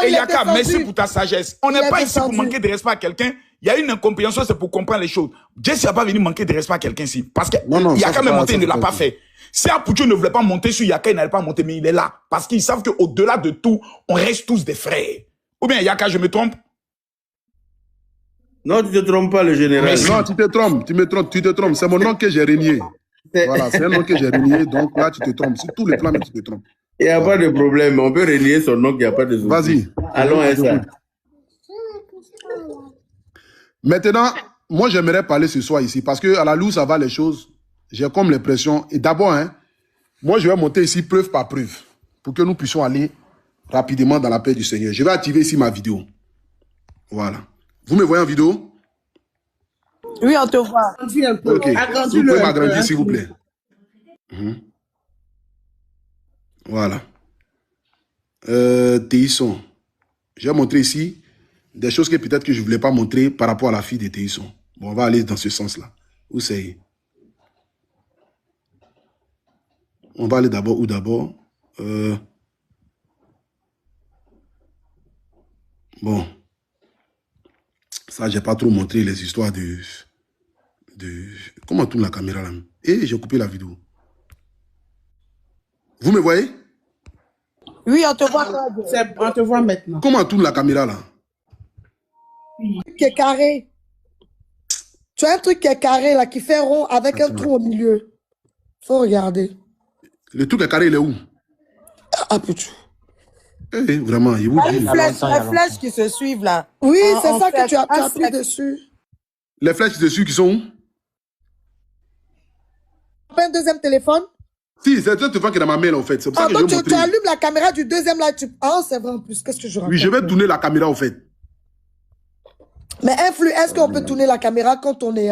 Et Yaka, merci pour ta sagesse. On n'est pas ici pour manquer de respect à quelqu'un. Il y a une incompréhension, c'est pour comprendre les choses. Jesse n'a pas venu manquer de respect à quelqu'un ici. Parce que Yaka m'a monté, il ne l'a pas fait. Si Apoucho ne voulait pas monter sur Yaka, il n'allait pas monter, mais il est là. Parce qu'ils savent qu'au-delà de tout, on reste tous des frères. Ou bien Yaka, je me trompe? Non, tu ne te trompes pas, le général. Non, tu te trompes. C'est mon nom que j'ai renié. Voilà, c'est un nom que j'ai renié, donc là, tu te trompes. Sur tous les plans, mais tu te trompes. Il n'y a pas de problème. On peut renier son nom, il n'y a pas de souci. Vas-y. Allons à ça. Maintenant, moi, j'aimerais parler ce soir ici, parce qu'à la loupe, ça va les choses. J'ai comme l'impression, et d'abord, hein, moi, je vais monter ici preuve par preuve, pour que nous puissions aller rapidement dans la paix du Seigneur. Je vais activer ici ma vidéo. Voilà. Vous me voyez en vidéo? Oui, on te voit. Ok. Vous pouvez m'agrandir, s'il vous plaît. Voilà. Théisson. Je vais montrer ici des choses que peut-être que je ne voulais pas montrer par rapport à la fille de Théisson. Bon, on va aller dans ce sens-là. Où c'est? On va aller d'abord où d'abord? Bon. Ça, j'ai pas trop montré les histoires de... Comment on tourne la caméra là? Et j'ai coupé la vidéo. Vous me voyez? Oui, on te voit. On te voit maintenant. Comment on tourne la caméra là? Qui est carré. Tu as un truc qui est carré là, qui fait rond avec un trou au milieu. Faut regarder. Le truc est carré, il est où? Ah, putain. Eh, vraiment, il vous dit. Les flèches qui se suivent là. Oui, c'est ça que tu as appuyé dessus. Les flèches dessus qui sont où? Un deuxième téléphone? Si, c'est le téléphone qui est dans ma main là, en fait. C'est pour ça que je vais montrer. Tu allumes la caméra du deuxième là. Ah, c'est vrai en plus. Qu'est-ce que je raconte? Oui, je vais tourner la caméra, en fait. Mais influe, est-ce qu'on peut tourner la caméra quand on est...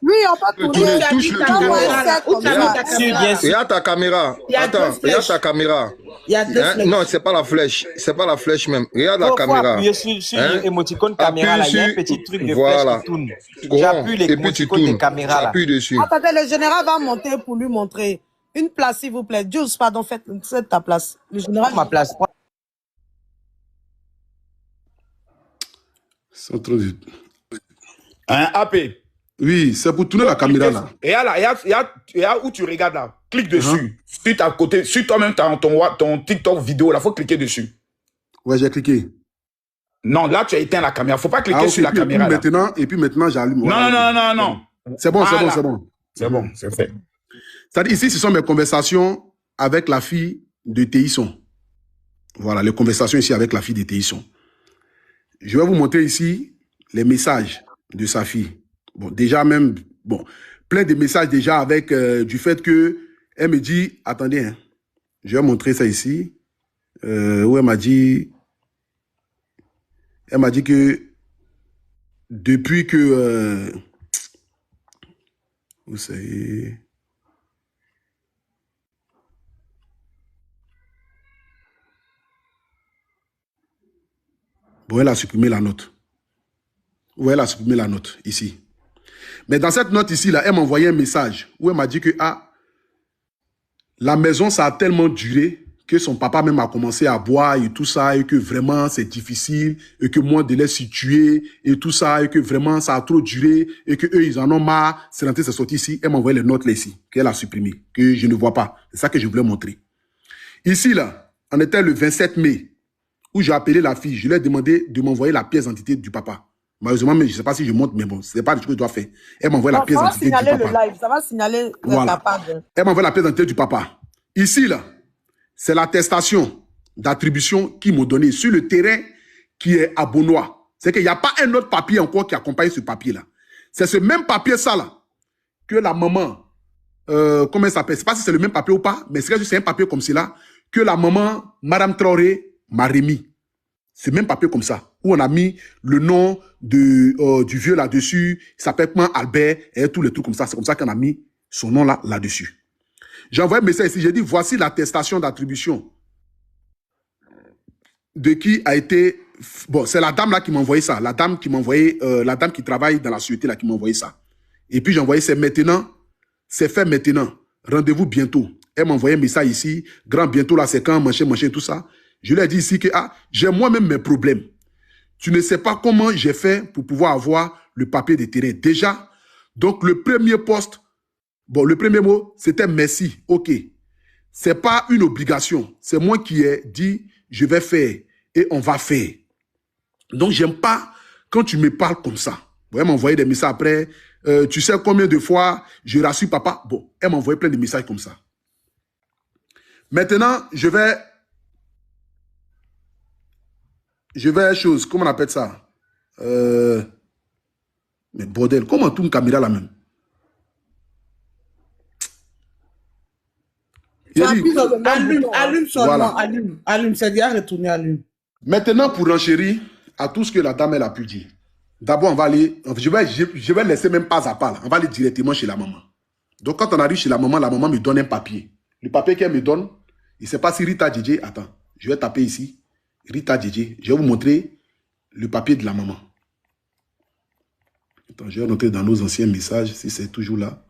Oui, on peut tourner. Touche le tout. Regarde ta caméra. Attends, regarde ta caméra. Il y a deux flèches. Non, c'est pas la flèche. C'est pas la flèche même. Regarde la caméra. Appuyer sur l'émoticône caméra là. Il y a un petit truc de flèche qui tourne. J'appuie l'émoticône de caméra là. Appuie dessus. Attendez, le général va monter pour lui montrer. Une place, s'il vous plaît. Jules, pardon, faites ta place. Le général, Ma place. C'est trop vite. Hein, AP? Oui, c'est pour tourner la caméra là. Et là, il y a où tu regardes là. Clique dessus. Sur toi-même, ton TikTok vidéo là, faut cliquer dessus. Ouais, j'ai cliqué. Non, là, tu as éteint la caméra. Faut pas cliquer sur la caméra. Et puis maintenant, j'allume. Non. C'est bon, voilà. c'est bon. C'est bon, c'est fait. C'est-à-dire, ici, ce sont mes conversations avec la fille de Théisson. Voilà, les conversations ici avec la fille de Théisson. Je vais vous montrer ici les messages de sa fille. Bon, déjà même, bon, plein de messages déjà avec du fait que elle me dit, attendez, hein, je vais montrer ça ici, où elle m'a dit que depuis que, où c'est, bon, elle a supprimé la note. Où elle a supprimé la note, ici. Mais dans cette note ici, là, elle m'a envoyé un message où elle m'a dit que la maison, ça a tellement duré que son papa même a commencé à boire et tout ça, et que vraiment c'est difficile, et que moi de les situer, et tout ça, et que vraiment ça a trop duré, et que eux ils en ont marre. C'est rentré, c'est sorti ici. Elle m'a envoyé les notes là ici, qu'elle a supprimées, que je ne vois pas. C'est ça que je voulais montrer. Ici, là, on était le 27 mai, où j'ai appelé la fille. Je lui ai demandé de m'envoyer la pièce d'identité du papa. Malheureusement, mais je ne sais pas si je montre, mais bon, ce n'est pas ce que je dois faire. Elle m'envoie la pièce d'identité du papa. Ça va signaler le live, ça va signaler la page. Elle m'envoie la pièce d'identité du papa. Ici, là, c'est l'attestation d'attribution qu'ils m'ont donné sur le terrain qui est à Bonois. C'est qu'il n'y a pas un autre papier encore qui accompagne ce papier-là. C'est ce même papier, ça, là, que la maman, comment elle s'appelle? Je ne sais pas si c'est le même papier ou pas, mais c'est un papier comme cela que la maman, Madame Traoré, m'a remis. C'est même papier comme ça, où on a mis le nom du vieux là-dessus, il s'appelle Albert, et tous les trucs comme ça. C'est comme ça qu'on a mis son nom là-dessus. J'ai envoyé un message ici, j'ai dit, voici l'attestation d'attribution de qui a été... Bon, c'est la dame là qui m'a envoyé ça, la dame qui m'a envoyé, la dame qui travaille dans la sûreté là qui m'a envoyé ça. Et puis j'ai envoyé, c'est maintenant, c'est fait maintenant, rendez-vous bientôt. Elle m'a envoyé un message ici, grand bientôt là, c'est quand, machin, tout ça. Je lui ai dit ici que j'ai moi-même mes problèmes. Tu ne sais pas comment j'ai fait pour pouvoir avoir le papier de terrain. Déjà, donc le premier poste, bon, le premier mot, c'était merci. OK. Ce n'est pas une obligation. C'est moi qui ai dit, je vais faire et on va faire. Donc, j'aime pas quand tu me parles comme ça. Bon, elle m'a envoyé des messages après. Tu sais combien de fois je rassure papa? Bon, elle m'a envoyé plein de messages comme ça. Maintenant, je vais chose, comment on appelle ça? Mais bordel, comment tourne caméra là même? Allume seulement, voilà. Allume, c'est déjà retourné, allume. Maintenant, pour renchérir à tout ce que la dame elle a pu dire, d'abord, on va aller, je vais laisser même pas à pas, là. On va aller directement chez la maman. Donc, quand on arrive chez la maman me donne un papier. Le papier qu'elle me donne, il ne sait pas si Rita DJ, attends, je vais taper ici, Rita DJ, je vais vous montrer le papier de la maman. Attends, je vais noter dans nos anciens messages, si c'est toujours là.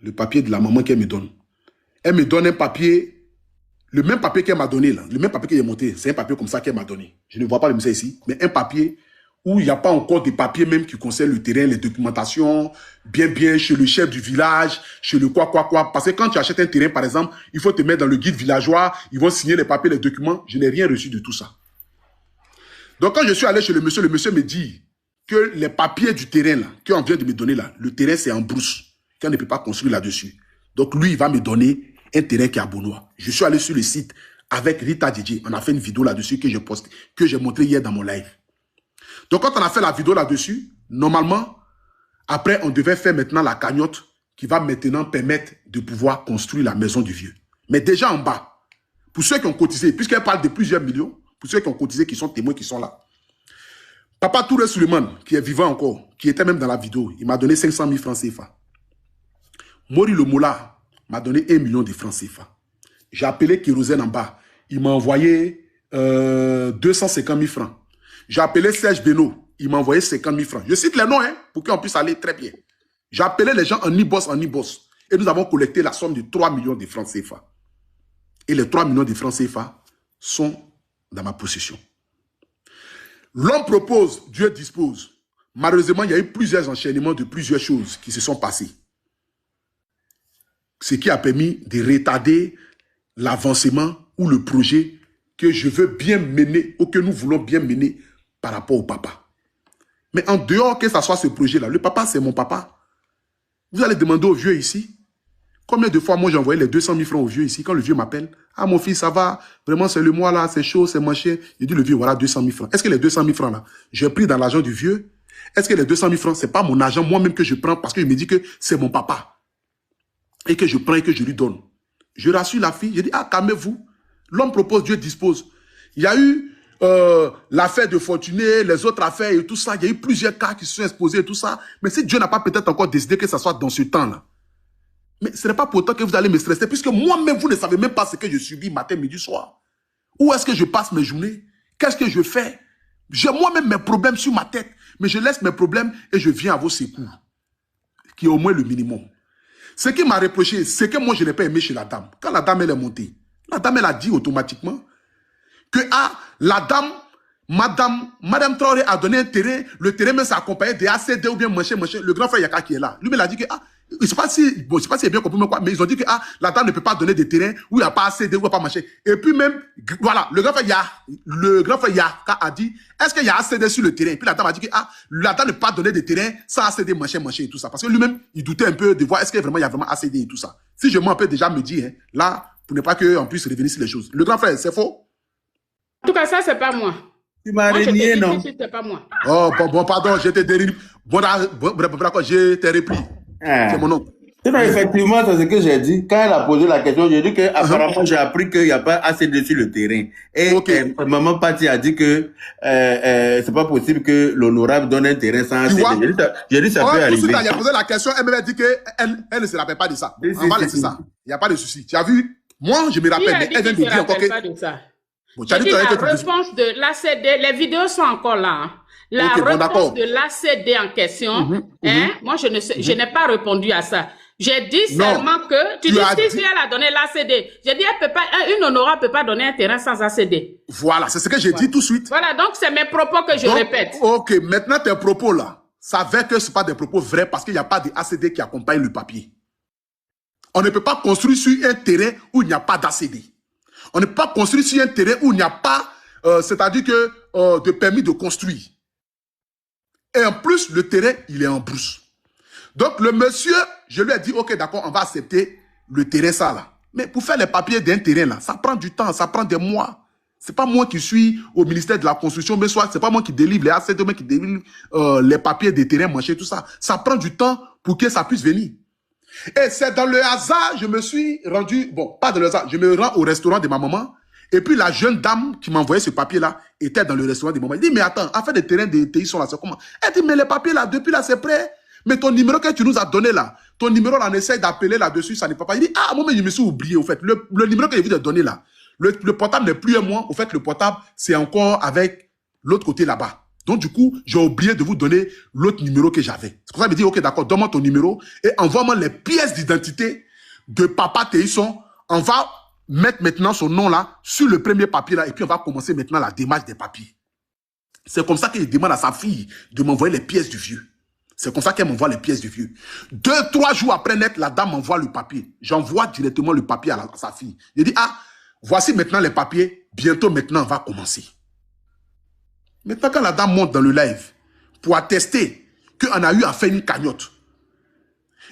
Le papier de la maman qu'elle me donne. Elle me donne un papier, le même papier qu'elle m'a donné, là, le même papier qu'elle a monté, c'est un papier comme ça qu'elle m'a donné. Je ne vois pas le message ici, mais un papier où il n'y a pas encore de papier même qui concerne le terrain, les documentations, bien, chez le chef du village, chez le quoi. Parce que quand tu achètes un terrain, par exemple, il faut te mettre dans le guide villageois, ils vont signer les papiers, les documents. Je n'ai rien reçu de tout ça. Donc quand je suis allé chez le monsieur me dit que les papiers du terrain, là, qu'on vient de me donner là, le terrain c'est en brousse, qu'on ne peut pas construire là-dessus. Donc lui, il va me donner un terrain qui est à Bonois. Je suis allé sur le site avec Rita DJ. On a fait une vidéo là-dessus que j'ai montré hier dans mon live. Donc, quand on a fait la vidéo là-dessus, normalement, après, on devait faire maintenant la cagnotte qui va maintenant permettre de pouvoir construire la maison du vieux. Mais déjà en bas, pour ceux qui ont cotisé, puisqu'elle parle de plusieurs millions, pour ceux qui ont cotisé, qui sont témoins, qui sont là, Papa Touré Suleiman, qui est vivant encore, qui était même dans la vidéo, il m'a donné 500 000 francs CFA. Mori Le Moula m'a donné 1 million de francs CFA. J'ai appelé Kérosène en bas. Il m'a envoyé 250 000 francs. J'ai appelé Serge Beno. Il m'a envoyé 50 000 francs. Je cite les noms, hein, pour qu'on puisse aller très bien. J'ai appelé les gens en e-boss, Et nous avons collecté la somme de 3 millions de francs CFA. Et les 3 millions de francs CFA sont dans ma possession. L'homme propose, Dieu dispose. Malheureusement, il y a eu plusieurs enchaînements de plusieurs choses qui se sont passées. Ce qui a permis de retarder l'avancement ou le projet que je veux bien mener ou que nous voulons bien mener par rapport au papa. Mais en dehors que ça soit ce projet-là, le papa, c'est mon papa. Vous allez demander au vieux ici, combien de fois moi j'ai envoyé les 200 000 francs au vieux ici, quand le vieux m'appelle, ah mon fils, ça va, vraiment c'est le mois là, c'est chaud, c'est moché. Il dit le vieux, voilà 200 000 francs. Est-ce que les 200 000 francs là, j'ai pris dans l'argent du vieux? Est-ce que les 200 000 francs, c'est pas mon argent moi-même que je prends parce que je me dis que c'est mon papa? Et que je prends et que je lui donne. Je rassure la fille, je dis, ah, calmez-vous. L'homme propose, Dieu dispose. Il y a eu l'affaire de Fortuné, les autres affaires et tout ça. Il y a eu plusieurs cas qui se sont exposés et tout ça. Mais si Dieu n'a pas peut-être encore décidé que ça soit dans ce temps-là. Mais ce n'est pas pour autant que vous allez me stresser, puisque moi-même, vous ne savez même pas ce que je subis matin, midi, soir. Où est-ce que je passe mes journées? Qu'est-ce que je fais? J'ai moi-même mes problèmes sur ma tête. Mais je laisse mes problèmes et je viens à vos secours. Qui est au moins le minimum. Ce qui m'a reproché, c'est que moi, je n'ai pas aimé chez la dame. Quand la dame, elle est montée, la dame, elle a dit automatiquement que la dame, Madame Traoré a donné un terrain, le terrain même s'est accompagné des ACD ou bien machin. Le grand frère Yaka qui est là. Lui, il a dit que, je ne sais pas si c'est bien compris, mais ils ont dit que la dame ne peut pas donner des terrains où il n'y a pas ACD, où il n'y a pas machin. Et puis même, voilà, le grand frère Yaka a dit, est-ce qu'il y a ACD sur le terrain? Et puis la dame a dit que la dame ne peut pas donner des terrains sans ACD, machin et tout ça. Parce que lui-même, il doutait un peu de voir est-ce qu'il y a vraiment ACD et tout ça. Si je m'en peux déjà me dire, hein, là, pour ne pas qu'on puisse revenir sur les choses. Le grand frère, c'est faux? En tout cas, ça, c'est pas moi. Tu m'as renié, non? C'est pas moi. Oh, bon, pardon, j'étais dérivé. Bon, j'ai été repris. C'est mon nom. Effectivement, c'est ce que j'ai dit. Quand elle a posé la question, j'ai dit que apparemment j'ai appris qu'il n'y a pas assez de sur le terrain. Et maman Patti a dit que c'est pas possible que l'honorable donne un terrain sans assez. J'ai dit ça peut arriver. Il a posé la question, elle m'a dit qu'elle ne se rappelle pas de ça. On va laisser ça. Il n'y a pas de souci. Tu as vu? Moi, je me rappelle, mais elle vient de dire encore que... Bon, la réponse de l'ACD, les vidéos sont encore là. Hein. La réponse de l'ACD en question, moi je n'ai pas répondu à ça. J'ai dit seulement que tu dis si elle a donné l'ACD. J'ai dit une honorable ne peut pas donner un terrain sans ACD. Voilà, c'est ce que j'ai dit tout de suite. Voilà, donc c'est mes propos que je répète. Ok, maintenant tes propos là, ça fait que ce pas des propos vrais parce qu'il n'y a pas d'ACD qui accompagne le papier. On ne peut pas construire sur un terrain où il n'y a pas d'ACD. On ne peut pas construire sur un terrain où il n'y a pas, c'est-à-dire que de permis de construire. Et en plus, le terrain, il est en brousse. Donc, le monsieur, je lui ai dit, ok, d'accord, on va accepter le terrain, ça, là. Mais pour faire les papiers d'un terrain, là, ça prend du temps, ça prend des mois. C'est pas moi qui suis au ministère de la Construction, mais soit c'est pas moi qui délivre les ACD, mais qui délivre les papiers des terrains manchés, tout ça. Ça prend du temps pour que ça puisse venir. Et c'est dans le hasard, je me suis rendu, bon, pas dans le hasard, je me rends au restaurant de ma maman. Et puis la jeune dame qui m'a envoyé ce papier-là était dans le restaurant de ma maman. Elle dit, mais attends, en fait, les terrains des TI sont là, c'est comment? Elle dit, mais les papiers là, depuis là, c'est prêt. Mais ton numéro que tu nous as donné là, ton numéro là, on essaie d'appeler là-dessus, ça n'est pas. Il dit, ah, moi, mais je me suis oublié, au fait. Le numéro que je vous ai donné là, le portable n'est plus à moi. Au fait, le portable, c'est encore avec l'autre côté là-bas. Donc, du coup, j'ai oublié de vous donner l'autre numéro que j'avais. C'est pour ça que je me dis, ok, d'accord, donne-moi ton numéro et envoie-moi les pièces d'identité de papa Théisson. On va mettre maintenant son nom là sur le premier papier là et puis on va commencer maintenant la démarche des papiers. C'est comme ça qu'il demande à sa fille de m'envoyer les pièces du vieux. C'est comme ça qu'elle m'envoie les pièces du vieux. 2-3 jours après net, la dame m'envoie le papier. J'envoie directement le papier à sa fille. Je dis, ah, voici maintenant les papiers. Bientôt maintenant, on va commencer. Maintenant, quand la dame monte dans le live pour attester qu'on a eu à faire une cagnotte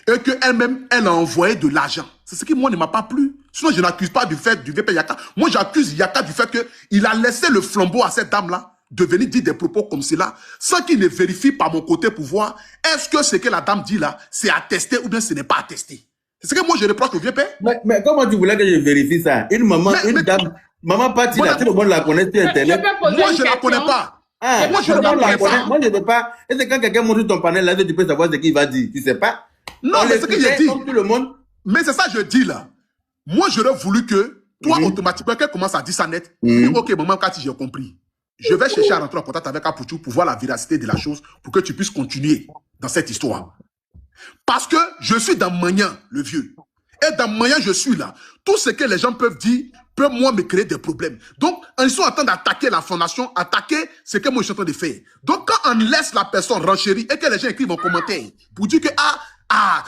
et qu'elle-même, elle a envoyé de l'argent, c'est ce qui, moi, ne m'a pas plu. Sinon, je n'accuse pas du fait du VP Yaka. Moi, j'accuse Yaka du fait qu'il a laissé le flambeau à cette dame-là de venir dire des propos comme cela sans qu'il ne vérifie par mon côté pour voir est-ce que ce que la dame dit là, c'est attesté ou bien ce n'est pas attesté. C'est ce que moi, je reproche au VP. Mais comment tu voulais que je vérifie ça? Une maman, dame, maman Patti, tout le monde la connaît sur Internet. Moi, je ne la connais pas. Ah, moi, je ne la connais. Moi, je ne sais pas. Et c'est quand quelqu'un montre ton panel là, tu peux savoir ce qu'il va dire. Tu sais pas? Non, mais c'est ce que j'ai dit. Comme tout le monde. Mais c'est ça que je dis là. Moi, j'aurais voulu que toi, automatiquement, qu'elle commence à dire ça net. Ok, maman Patti, j'ai compris. Je vais chercher à rentrer en contact avec Apouchou pour voir la véracité de la chose, pour que tu puisses continuer dans cette histoire. Parce que je suis dans Magnan, le vieux. Et dans Magnan, je suis là. Tout ce que les gens peuvent dire peut, moi, me créer des problèmes. Donc, ils sont en train d'attaquer la fondation, attaquer ce que moi, je suis en train de faire. Donc, quand on laisse la personne renchérir et que les gens écrivent en commentaire pour dire que,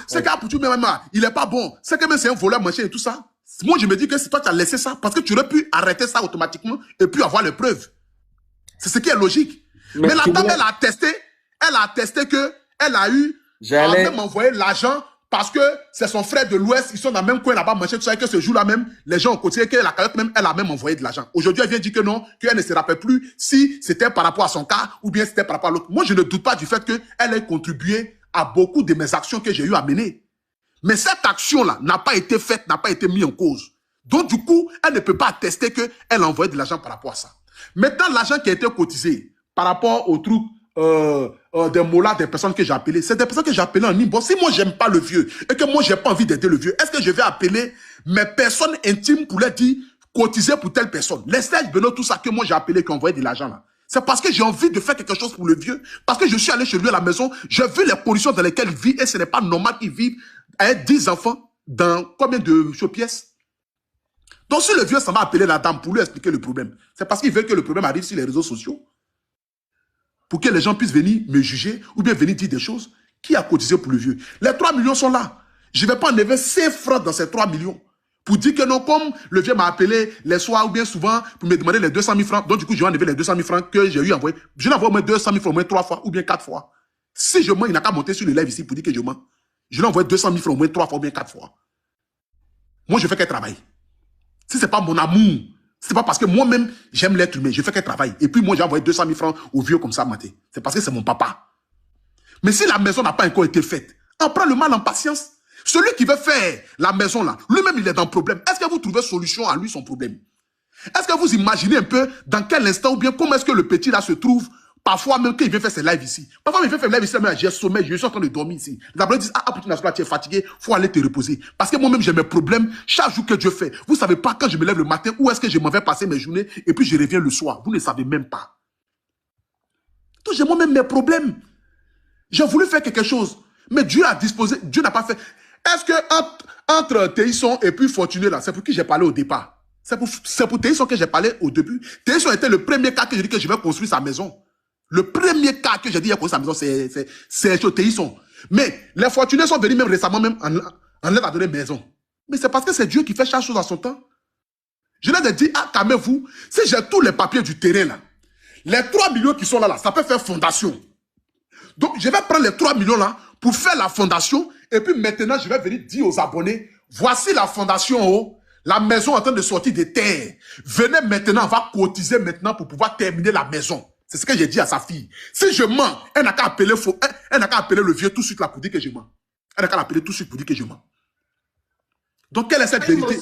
c'est qu'Apouchou, même, il n'est pas bon. C'est que même c'est un voleur, machin et tout ça. Moi, je me dis que c'est toi qui as laissé ça parce que tu aurais pu arrêter ça automatiquement et puis avoir les preuves. C'est ce qui est logique. Mais la dame, elle a attesté que elle a eu à même envoyer l'argent parce que c'est son frère de l'Ouest, ils sont dans le même coin là-bas, machin, tout ça, et que ce jour-là même, les gens ont continué, que la cagnotte même, elle a même envoyé de l'argent. Aujourd'hui, elle vient dire que non, qu'elle ne se rappelle plus si c'était par rapport à son cas ou bien c'était par rapport à l'autre. Moi, je ne doute pas du fait qu'elle ait contribué à beaucoup de mes actions que j'ai eu à mener. Mais cette action-là n'a pas été faite, n'a pas été mise en cause. Donc, du coup, elle ne peut pas attester qu'elle a envoyé de l'argent par rapport à ça. Maintenant, l'argent qui a été cotisé par rapport au truc des mots-là, des personnes que j'ai appelées, c'est des personnes que j'ai appelées en inbox. Si moi, j'aime pas le vieux et que moi, j'ai pas envie d'aider le vieux, est-ce que je vais appeler mes personnes intimes pour leur dire cotiser pour telle personne? Les Serge Benoît, tout ça que moi, j'ai appelé qui ont envoyé de l'argent là. C'est parce que j'ai envie de faire quelque chose pour le vieux, parce que je suis allé chez lui à la maison, j'ai vu les conditions dans lesquelles il vit et ce n'est pas normal qu'il vive avec 10 enfants dans combien de pièces? Donc, si le vieux s'en va appeler la dame pour lui expliquer le problème, c'est parce qu'il veut que le problème arrive sur les réseaux sociaux. Pour que les gens puissent venir me juger ou bien venir dire des choses. Qui a cotisé pour le vieux? Les 3 millions sont là. Je ne vais pas enlever 5 francs dans ces 3 millions. Pour dire que non, comme le vieux m'a appelé les soirs ou bien souvent pour me demander les 200 000 francs. Donc, du coup, je vais enlever les 200 000 francs que j'ai eu envoyé. Je l'envoie au moins 200 000 francs au moins 3 fois ou bien 4 fois. Si je mens, il n'a qu'à monter sur le live ici pour dire que je mens. Je l'envoie 200 000 francs au moins 3 fois ou bien 4 fois. Moi, je fais qu'elle travaille. Si ce n'est pas mon amour, c'est pas parce que moi-même, j'aime l'être humain, je fais qu'elle travaille. Et puis moi, j'ai envoyé 200 000 francs au vieux comme ça, maté. C'est parce que c'est mon papa. Mais si la maison n'a pas encore été faite, on prend le mal en patience. Celui qui veut faire la maison là, lui-même, il est dans le problème. Est-ce que vous trouvez solution à lui, son problème? Est-ce que vous imaginez un peu dans quel instant ou bien comment est-ce que le petit là se trouve? Parfois même quand il vient faire ses lives ici. Parfois il vient faire live ici, mais j'ai sommeil, je suis en train de dormir ici. Les abonnés disent, tu es fatigué, faut aller te reposer. Parce que moi-même j'ai mes problèmes chaque jour que Dieu fait. Vous savez pas quand je me lève le matin, où est-ce que je m'en vais passer mes journées et puis je reviens le soir. Vous ne savez même pas. Donc j'ai moi-même mes problèmes. J'ai voulu faire quelque chose, mais Dieu a disposé, Dieu n'a pas fait. Est-ce que entre Téhisson et puis Fortuné, là, c'est pour qui j'ai parlé au départ? C'est pour Téhisson que j'ai parlé au début. Téhisson était le premier cas que j'ai dit que je vais construire sa maison. Le premier cas que j'ai dit qu'il a construit sa maison, c'est Téhisson. Mais les Fortunés sont venus même récemment, même en leur a donné maison. Mais c'est parce que c'est Dieu qui fait chaque chose à son temps. Je leur ai dit, ah, calmez-vous, si j'ai tous les papiers du terrain, là, les 3 millions qui sont là, ça peut faire fondation. Donc, je vais prendre les 3 millions là pour faire la fondation. Et puis maintenant, je vais venir dire aux abonnés, voici la fondation, la maison en train de sortir des terres. Venez maintenant, on va cotiser maintenant pour pouvoir terminer la maison. C'est ce que j'ai dit à sa fille. Si je mens, elle n'a qu'à appeler, le vieux tout de suite là pour dire que je mens. Elle n'a qu'à l'appeler tout de suite pour dire que je mens. Donc, quelle est cette vérité?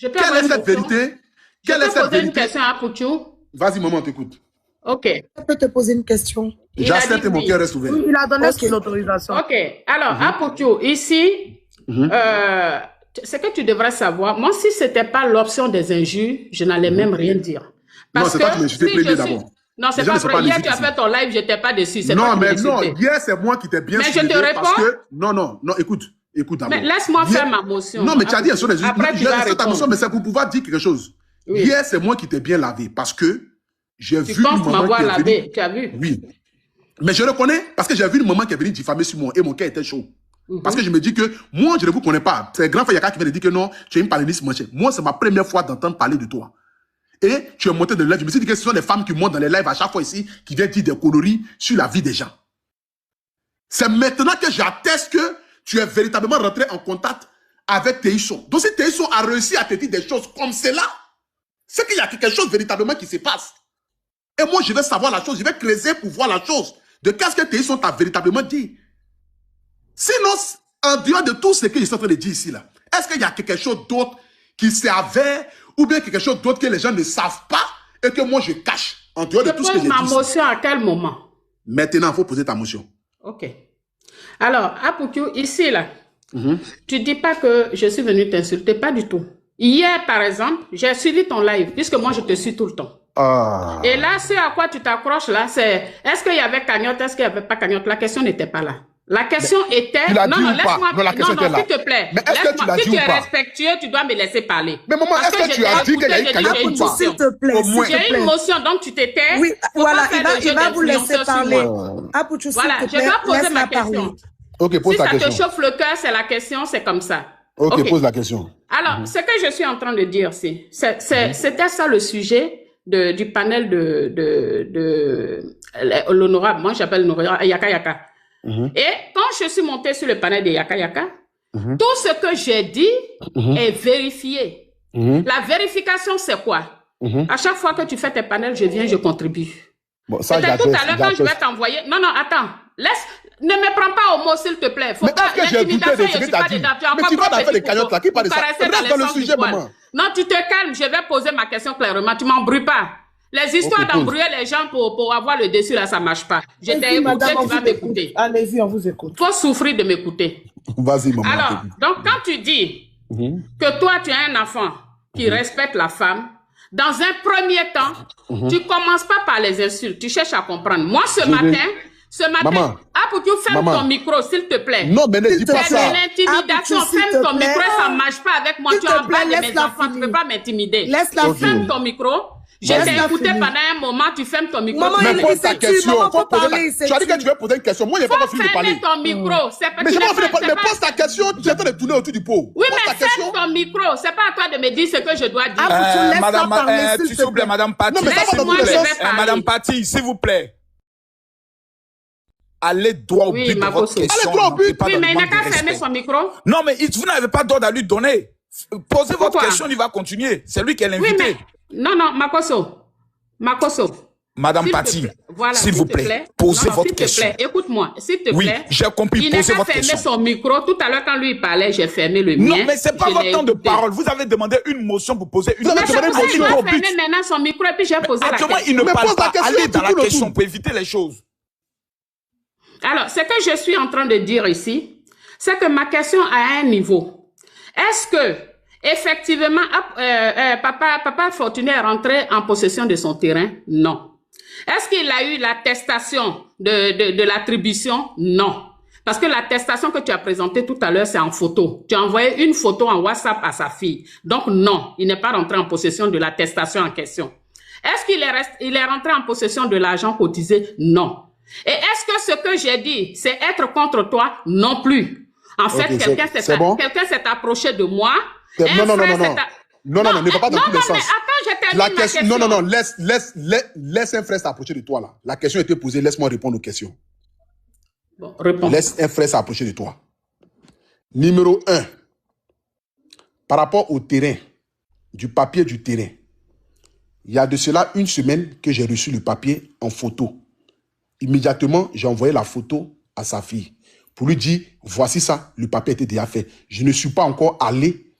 Quelle est cette vérité? Quelle est cette vérité? Une question à Pouchou. Vas-y, maman, on t'écoute. Ok. Je peux te poser une question. J'accepte et mon cœur reste ouvert. Il a donné l'autorisation. Ok. Alors, à Pouchou, ici, ce que tu devrais savoir, moi, si ce n'était pas l'option des injures, je n'allais même rien dire. Parce non, c'est pas que je t'ai plaigné d'abord. Non, c'est pas vrai. Hier, tu as fait ton live, je n'étais pas dessus. Non, mais non, hier, c'est moi qui t'ai bien suivi. Mais je te réponds. Parce que... Non, écoute d'abord. Mais laisse-moi faire ma motion. Non, mais tu as dit, sur les après, tu vas répondre. Mais c'est pour pouvoir dire quelque chose. Oui. Hier, c'est moi qui t'ai bien lavé parce que j'ai vu une maman qui est venue. Tu as vu? Oui. Mais je le connais parce que j'ai vu une maman qui est venue diffamer sur moi et mon cœur était chaud. Parce que je me dis que moi, je ne vous connais pas. C'est grand frère Yaka qui vient de dire que non, tu es une paléniste manchée. Moi, c'est ma première fois d'entendre parler de toi. Et tu es monté de live. Je me suis dit que ce sont les femmes qui montent dans les lives à chaque fois ici, qui viennent dire des conneries sur la vie des gens. C'est maintenant que j'atteste que tu es véritablement rentré en contact avec Téhisson. Donc si Téhisson a réussi à te dire des choses comme cela, c'est qu'il y a quelque chose véritablement qui se passe. Et moi, je vais savoir la chose, je vais creuser pour voir la chose. De qu'est-ce que Téhisson t'a véritablement dit? Sinon, en dehors de tout ce que je suis en train de dire ici, là, est-ce qu'il y a quelque chose d'autre qui s'avère ou bien quelque chose d'autre que les gens ne savent pas et que moi je cache en dehors de tout ce que j'ai dit? Je pose ma motion à quel moment? Maintenant, il faut poser ta motion. Ok. Alors, Apoutou, ici, là, tu dis pas que je suis venu t'insulter, pas du tout. Hier, par exemple, j'ai suivi ton live, puisque moi, je te suis tout le temps. Ah. Et là, ce à quoi tu t'accroches, là, c'est est-ce qu'il y avait cagnotte, est-ce qu'il n'y avait pas cagnotte? La question n'était pas là. La question était... Non, laisse-moi... Non, s'il te plaît. Mais est-ce que tu l'as dit ou pas? Si tu es respectueux, tu dois me laisser parler. Mais maman, est-ce que tu as dit qu'il y a une cagnotte ou pas? S'il te plaît. J'ai une motion, donc tu t'étais... Oui, voilà, il va vous laisser parler. Apouchou, voilà, je dois poser ma question. Ok, pose ta question. Si ça te chauffe le cœur, c'est la question, c'est comme ça. Ok, pose la question. Alors, ce que je suis en train de dire, c'était ça le sujet du panel de l'honorable. Moi, j'appelle l'honorable Yaka Yaka. Et quand je suis montée sur le panel de Yaka Yaka, tout ce que j'ai dit est vérifié. La vérification, c'est quoi? À chaque fois que tu fais tes panels, je viens, je contribue. Bon, ça, peut-être tout à l'heure, quand je vais t'envoyer... Non, attends. Ne me prends pas au mot, s'il te plaît. Faut pas l'intimidation, je suis pas dedans. Mais tu vas faire des cagnottes là. Qui parle de ça? Reste dans le sujet, maman. Non, tu te calmes. Je vais poser ma question clairement. Tu m'embrouilles pas. Les histoires d'embrouiller les gens pour avoir le dessus, là, ça marche pas. Je t'ai écouté, tu vas m'écouter. Allez-y, on vous écoute. Faut souffrir de m'écouter. Vas-y, maman. Alors, donc, quand tu dis que toi, tu as un enfant qui respecte la femme, dans un premier temps, tu commences pas par les insultes. Tu cherches à comprendre. Moi, ce matin, pour que tu fermes ton micro, s'il te plaît. Non, mais ne dis pas ça. C'est l'intimidation. Ferme ton micro, ça marche pas avec moi. Tu es en bas de mes enfants, tu peux pas m'intimider. Ferme ton micro. Je t'ai écouté pendant un moment, tu fermes ton micro. Mais pose ta question. Tu as dit que tu veux poser une question. Moi, il n'y a pas fini de parler. Ferme ton micro. Mais je m'en fais pas. Mais pose ta question. Tu es en train de tourner autour du pot. Oui, mais ferme ton micro. C'est pas à toi de me dire ce que je dois dire. Madame, s'il vous plaît, Madame Patti. Madame Patti, s'il vous plaît. Allez droit au but de votre question. Allez droit au but. Oui, mais il n'a qu'à fermer son micro. Non, mais vous n'avez pas d'ordre à lui donner. Posez votre question, il va continuer. C'est lui qui est l'invité. Oui, mais... Non, Makoso. Madame Patti, s'il vous plaît, posez votre question. Écoute-moi, s'il te plaît. Oui, j'ai compris, posez votre question. Il n'a qu'à fermer son micro. Tout à l'heure, quand lui parlait, j'ai fermé le mien. Non, mais c'est pas votre temps de parole. Vous avez demandé une motion pour poser une question. Il va fermer maintenant son micro et puis j'ai posé la question. Il ne parle pas. Allez dans la question pour éviter les choses. Alors, ce que je suis en train de dire ici, c'est que ma question a un niveau. Est-ce que, effectivement, papa Fortuné est rentré en possession de son terrain? Non. Est-ce qu'il a eu l'attestation de l'attribution? Non. Parce que l'attestation que tu as présentée tout à l'heure, c'est en photo. Tu as envoyé une photo en WhatsApp à sa fille. Donc non, il n'est pas rentré en possession de l'attestation en question. Est-ce qu'il est rentré en possession de l'argent cotisé? Non. Et est-ce que ce que j'ai dit, c'est être contre toi? Non plus. En fait, quelqu'un s'est approché de moi. Non, ne va pas dans tous les sens. Mais attends, je termine ma question. Non, laisse un frère s'approcher de toi là. La question a été posée, laisse-moi répondre aux questions. Bon, réponds. Laisse un frère s'approcher de toi. Numéro 1, par rapport au terrain, du papier du terrain, il y a de cela une semaine que j'ai reçu le papier en photo. Immédiatement, j'ai envoyé la photo à sa fille pour lui dire, voici ça, le papier était déjà fait. Je ne suis pas encore allé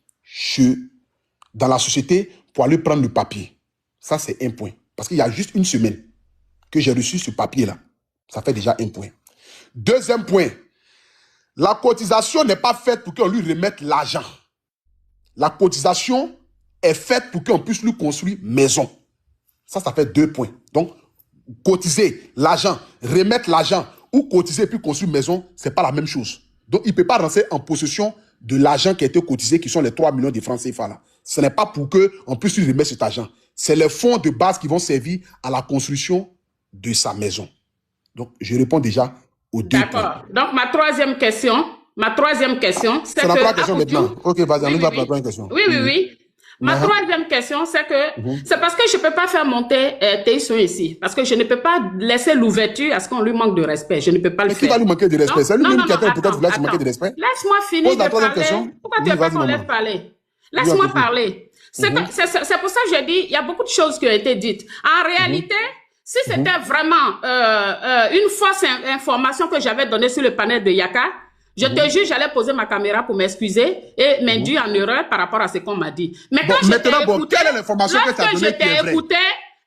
dans la société pour aller prendre le papier. Ça, c'est un point. Parce qu'il y a juste une semaine que j'ai reçu ce papier-là. Ça fait déjà un point. Deuxième point, la cotisation n'est pas faite pour qu'on lui remette l'argent. La cotisation est faite pour qu'on puisse lui construire maison. Ça fait 2 points. Donc, cotiser l'argent, remettre l'argent ou cotiser puis construire maison, ce n'est pas la même chose. Donc, il ne peut pas rentrer en possession de l'argent qui a été cotisé, qui sont les 3 millions de francs CFA là. Ce n'est pas pour qu'on puisse lui remettre cet argent. C'est les fonds de base qui vont servir à la construction de sa maison. Donc, je réponds déjà aux 2 points. D'accord. Donc, ma troisième question, c'est que... C'est la première question maintenant. Ok, vas-y, on y va pour la première question. Oui. Ma troisième question, c'est que c'est parce que je ne peux pas faire monter Théiso ici. Parce que je ne peux pas laisser l'ouverture à ce qu'on lui manque de respect. Je ne peux pas le faire. Qui va lui manquer de respect? C'est lui-même qui appelle pourquoi tu laisses manquer de respect. Laisse-moi finir de parler. Pourquoi tu ne veux pas qu'on laisse parler? Laisse-moi parler. C'est pour ça que j'ai dit, il y a beaucoup de choses qui ont été dites. En réalité, si c'était vraiment une fausse information que j'avais donnée sur le panel de Yaka, je te jure, j'allais poser ma caméra pour m'excuser et m'induire en erreur par rapport à ce qu'on m'a dit. Mais quand je t'ai écouté, quelle est l'information que tu as donnée qui est vraie?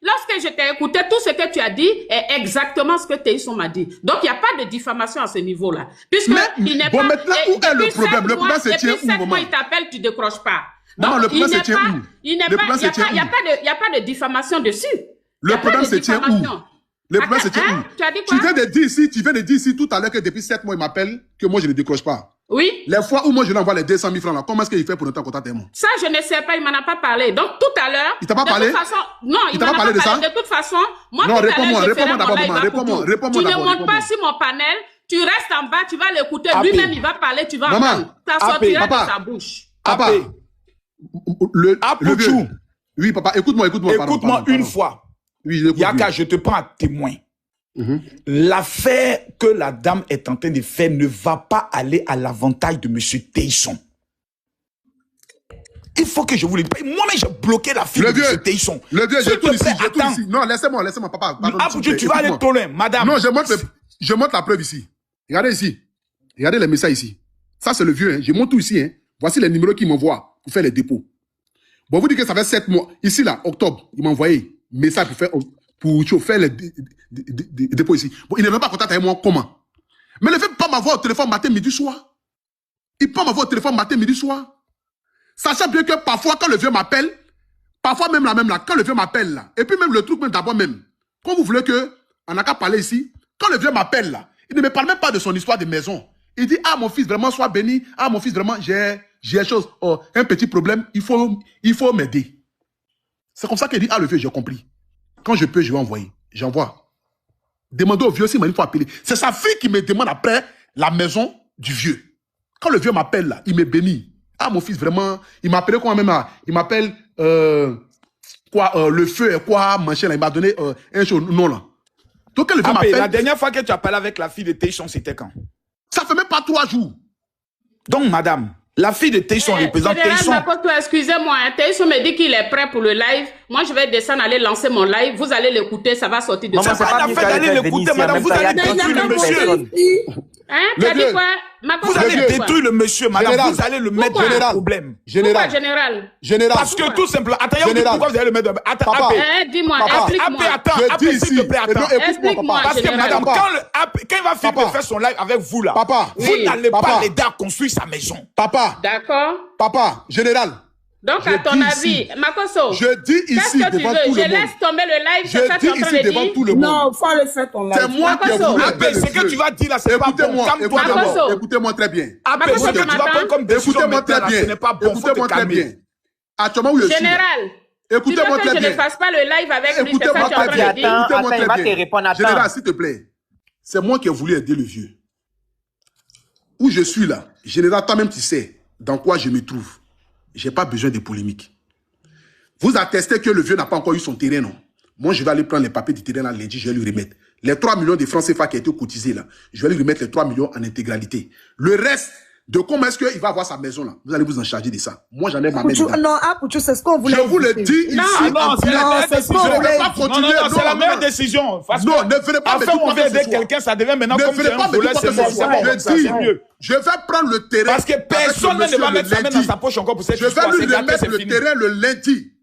Lorsque je t'ai écouté, tout ce que tu as dit est exactement ce que Théiso m'a dit. Donc, il n'y a pas de diffamation à ce niveau-là. Puisque il n'est pas... maintenant, où est le problème? Le problème, c'est où, maman? Mois, il t'appelle, tu ne décroches pas. Donc, non, le problème, c'est où? Il n'y a pas de diffamation dessus. Le problème, c'est où? Le problème, c'est où? Tu as dit quoi? Tu viens de dire ici tout à l'heure que depuis 7 mois, il m'appelle, que moi, je ne décroche pas. Oui. Les fois où moi, je lui envoie les 200 000 francs là, comment est-ce qu'il fait pour ne pas contacter moi? Ça, je ne sais pas, il m'en a pas parlé. Donc, tout à l'heure. Il t'a pas parlé? Non, il m'en a pas parlé de ça? De toute façon, moi, non, réponds-moi d'abord, réponds-moi d'abord. Tu ne montes pas sur mon panel, tu restes en bas, tu vas l'écouter. Lui-même, il va parler, tu vas entendre. Ça sortira de sa bouche. Papa. Le vieux. Oui, papa, écoute-moi. Écoute-moi une fois. Oui, Yaka, je te prends à témoin. L'affaire que la dame est en train de faire ne va pas aller à l'avantage de M. Théisson. Il faut que je vous le dise. Moi-même, j'ai bloqué la fille de M. Théisson. Le vieux, j'ai tout ici. Non, laissez-moi, papa. Tu vas aller trop loin, madame. Non, je montre la preuve ici. Regardez ici. Regardez les messages ici. Ça, c'est le vieux. Hein. Je montre tout ici. Hein. Voici les numéros qu'il m'envoie pour faire les dépôts. Bon, vous dites que ça fait 7 mois. Ici, là, octobre, il m'a envoyé message pour faire les dépôts ici. Bon, il ne veut pas contacter avec moi. Comment? Mais il ne veut pas m'avoir au téléphone matin, midi, soir. Il peut m'avoir au téléphone matin, midi, soir. Sachant bien que parfois, quand le vieux m'appelle, parfois même là, quand le vieux m'appelle là, et puis même le truc, même d'abord même, quand vous voulez que, on n'a qu'à parler ici, quand le vieux m'appelle là, il ne me parle même pas de son histoire de maison. Il dit, ah, mon fils, vraiment, sois béni. Ah, mon fils, vraiment, j'ai un petit problème, il faut m'aider. C'est comme ça qu'il dit, ah, le vieux, j'ai compris. Quand je peux, je vais envoyer. J'envoie. Demandez au vieux s'il m'a appeler. C'est sa fille qui me demande après la maison du vieux. Quand le vieux m'appelle là, il me bénit. Ah, mon fils, vraiment, il m'appelait quoi même là? Il m'appelle, le feu est quoi, machin là. Il m'a donné un chose, non là. Donc, quand le vieux m'appelle. La dernière fois que tu as parlé avec la fille de Théisson, c'était quand? Ça fait même pas 3 jours. Donc, madame, la fille de Théisson représente Théisson. Excusez-moi, Théisson me dit qu'il est prêt pour le live. Moi, je vais descendre, aller lancer mon live. Vous allez l'écouter, ça va sortir de ça. C'est pas l'affaire d'aller l'écouter, madame. Vous allez détruire le monsieur. Hein? Tu as dit quoi? Vous allez détruire le monsieur, madame. Vous allez le mettre dans le problème. Pourquoi général? Parce que tout simplement. Attends, pourquoi vous allez le mettre dans... Attends, dis-moi, explique-moi. Attends, s'il te plaît, attends. Explique-moi, parce que madame, quand il va finir de faire son live avec vous là, vous n'allez pas l'aider à construire sa maison. Papa. D'accord. Papa, général. Donc, à ton avis, Makosso, je dis ici devant tout le monde. Je laisse tomber le live, c'est ça que tu es en train de dire? Devant tout le monde. Non, il faut aller faire ton live. C'est moi qui ai voulu aider ce que tu vas dire là, c'est pas bon. Écoutez-moi très bien. Ce que tu vas prendre comme décision, écoutez-moi très bien. Ce n'est pas bon. Écoutez-moi très bien. Actuellement, où je suis. Général, écoutez-moi très bien. Je ne fasse pas le live avec lui, c'est ça que tu es en train de dire. Écoutez-moi très bien. Général, s'il te plaît, c'est moi qui ai voulu aider le vieux. Où je suis là, Général, toi-même tu sais dans quoi je me trouve. Je n'ai pas besoin de polémique. Vous attestez que le vieux n'a pas encore eu son terrain, non? Moi, je vais aller prendre les papiers du terrain là, lundi, je vais lui remettre. Les 3 millions de francs CFA qui ont été cotisés là, je vais lui remettre les 3 millions en intégralité. Le reste, de comment est-ce qu'il va avoir sa maison là, vous allez vous en charger de ça. Moi, j'en ai ma main dedans. Non, Pouchou, c'est ce qu'on voulait. Je vous le dis ici. Non, c'est la meilleure décision. C'est la meilleure décision. Non, ne venez pas me dire on veut aider quelqu'un, ça devient maintenant comme un volet, c'est mieux. Je vais prendre le terrain. Parce que personne ne va mettre sa main dans sa poche encore pour cette histoire. Je vais lui remettre le terrain le lundi.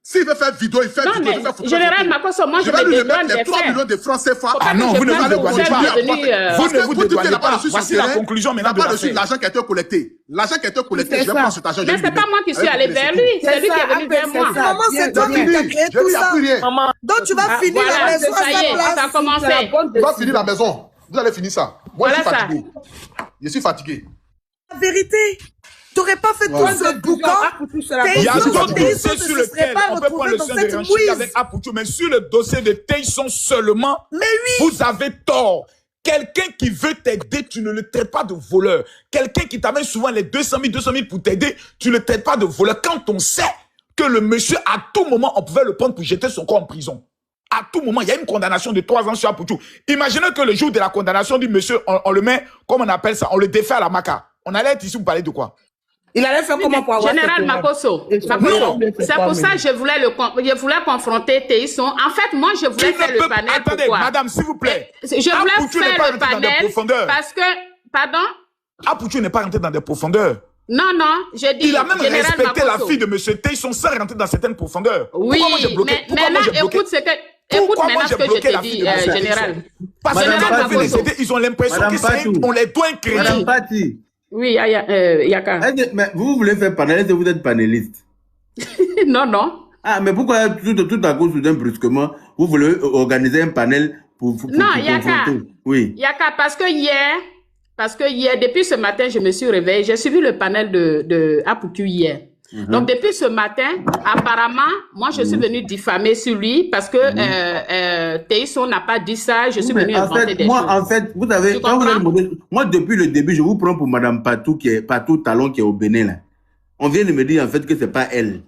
S'il veut faire vidéo, il fait vidéo. Général Makosso, moi je vais lui remettre les 3 millions de francs CFA. Ah non, vous ne vous dédouanez pas. Vous ne vous dédouanez pas. Voici la conclusion maintenant de l'affaire. L'argent qui a été collecté. L'argent qui a été collecté, je vais prendre cet argent. Mais c'est pas moi qui suis allé vers lui. C'est lui qui est venu vers moi. Maman, c'est toi qui as créé tout ça. Donc tu vas finir la maison à sa place. Ça a commencé. Tu vas finir la maison. Vous allez finir ça. Moi, je suis fatigué. Je suis fatigué. La vérité. Tu n'aurais pas fait tout ce boucan. Il y a d'autres dossiers sur lesquels on peut prendre le soin de renchir avec Apoutou, mais sur le dossier de Tayson seulement, vous avez tort. Quelqu'un qui veut t'aider, tu ne le traites pas de voleur. Quelqu'un qui t'amène souvent les 200 000 pour t'aider, tu ne le traites pas de voleur. Quand on sait que le monsieur, à tout moment, on pouvait le prendre pour jeter son corps en prison. À tout moment, il y a une condamnation de 3 ans sur Apoutou. Imaginez que le jour de la condamnation du monsieur, on le met, comme on appelle ça, on le défait à la maca. On allait être ici pour parler de quoi? Il allait faire comment pour avoir Général Makosso, c'est pour ça que je voulais confronter Tayson. En fait, moi, je voulais faire le panel. Attendez, pourquoi? madame, s'il vous plaît. Je voulais faire le panel parce que, pardon? Apoutou n'est pas rentré dans des profondeurs. Non, je dis. Il a même respecté la fille de monsieur Tayson sans rentrer dans certaines profondeurs. Oui, pourquoi moi j'ai bloqué? mais là, écoute maintenant ce que je te dis, Général. Parce que ils ont l'impression qu'on les doit un crédit. Madame Pati. Oui, Yaka. Mais vous voulez faire panéliste, vous êtes panéliste. Non. Ah, mais pourquoi tout à coup, soudain, brusquement, vous voulez organiser un panel pour non, Yaka. Oui. Yaka, parce que hier, depuis ce matin, je me suis réveillée. J'ai suivi le panel de Apoutou hier. Donc, depuis ce matin, apparemment, moi, je suis venue diffamer sur lui parce que Tayson n'a pas dit ça. Je suis venue inventer des choses. En fait, vous avez, moi, depuis le début, je vous prends pour Madame Patou, Patou Talon, qui est au Bénin, là. On vient de me dire, en fait, que c'est pas elle.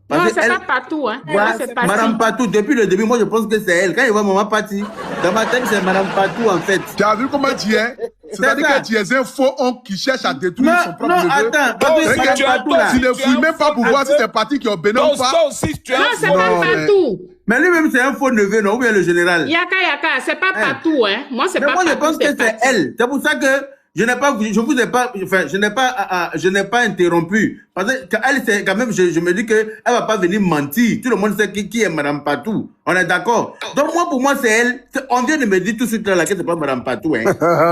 Non, c'est pas Patou, hein. Voilà, Madame Patou, depuis le début, moi, je pense que c'est elle. Quand il voit Maman Pati, dans ma tête, c'est Madame Patou, en fait. Tu as vu comment tu es? C'est-à-dire que tu es un faux oncle qui cherche à détruire son propre neveu. Non, attends. Tu ne fouilles même pas pour voir si c'est Pati qui est au Bénin ou pas. Non, c'est pas Patou. Mais lui-même, c'est un faux neveu, non? Ou bien le général? Yaka, c'est pas Patou, hein. Moi, c'est pas Patou. Moi, je pense que c'est elle. C'est pour ça que je n'ai pas interrompu. Parce que elle, c'est quand même, je me dis que elle va pas venir mentir. Tout le monde sait qui est Madame Patou. On est d'accord. Donc, pour moi, c'est elle. On vient de me dire tout de suite là que c'est pas Madame Patou, hein.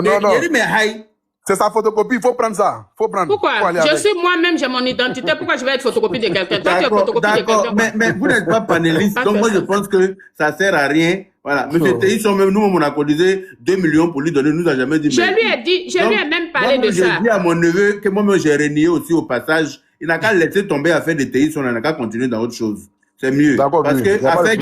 Non. Il dit, mais hi. C'est sa photocopie, il faut prendre ça. Pourquoi? Je suis moi-même, j'ai mon identité. Pourquoi je vais être photocopie de quelqu'un? Toi, tu es photocopie de quelqu'un. Mais vous n'êtes pas panéliste. Donc, moi, je pense que ça sert à rien. Voilà. Monsieur Tayson, même nous, on a cotisé 2 millions pour lui donner. Nous a jamais dit. Je lui ai même parlé de ça. J'ai dit à mon neveu que moi-même, j'ai renié aussi au passage. Il n'a qu'à laisser tomber affaire de Tayson. On n'a qu'à continuer dans autre chose. C'est mieux. Parce que affaire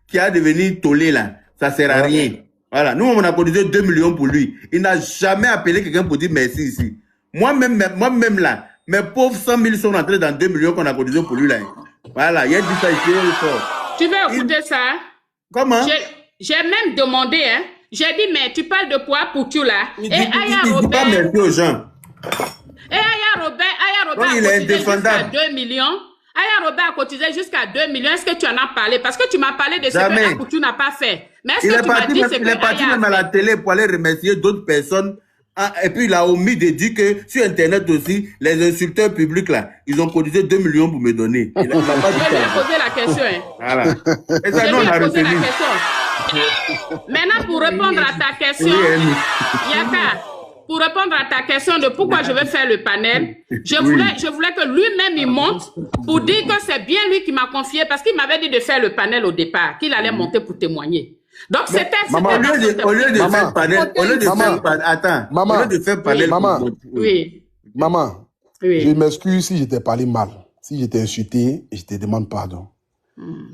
qui a devenu tollé, là, ça sert à rien. Voilà, nous, on a cotisé 2 millions pour lui. Il n'a jamais appelé quelqu'un pour dire merci ici. Moi-même là, mes pauvres 100 000 sont rentrés dans 2 millions qu'on a cotisé pour lui là. Voilà, il a dit ça ici. Tu veux écouter ça? Comment? J'ai même demandé, hein. J'ai dit, mais tu parles de quoi pour tu là? Il dit pas merci aux gens. Et Aya Robert il est indéfendable. 2 millions. Aya Robert a cotisé jusqu'à 2 millions. Est-ce que tu en as parlé? Parce que tu m'as parlé de ce que Apoutou n'a pas fait. Mais est-ce que tu m'as dit ce que il est parti même à la télé pour aller remercier d'autres personnes. Ah, et puis il a omis de dire que sur Internet aussi, les insulteurs publics là, ils ont cotisé 2 millions pour me donner. Il a pas dit je lui ai posé la question. Hein. Voilà. Et ça, je lui ai posé la question. Maintenant, pour répondre à ta question, Yaka, pour répondre à ta question de pourquoi je vais faire le panel, je voulais que lui-même il monte pour dire que c'est bien lui qui m'a confié, parce qu'il m'avait dit de faire le panel au départ, qu'il allait monter pour témoigner. Donc c'était... Au lieu de faire panel, oui. Maman, je m'excuse si j'étais parlé mal, si j'étais insulté, et je te demande pardon.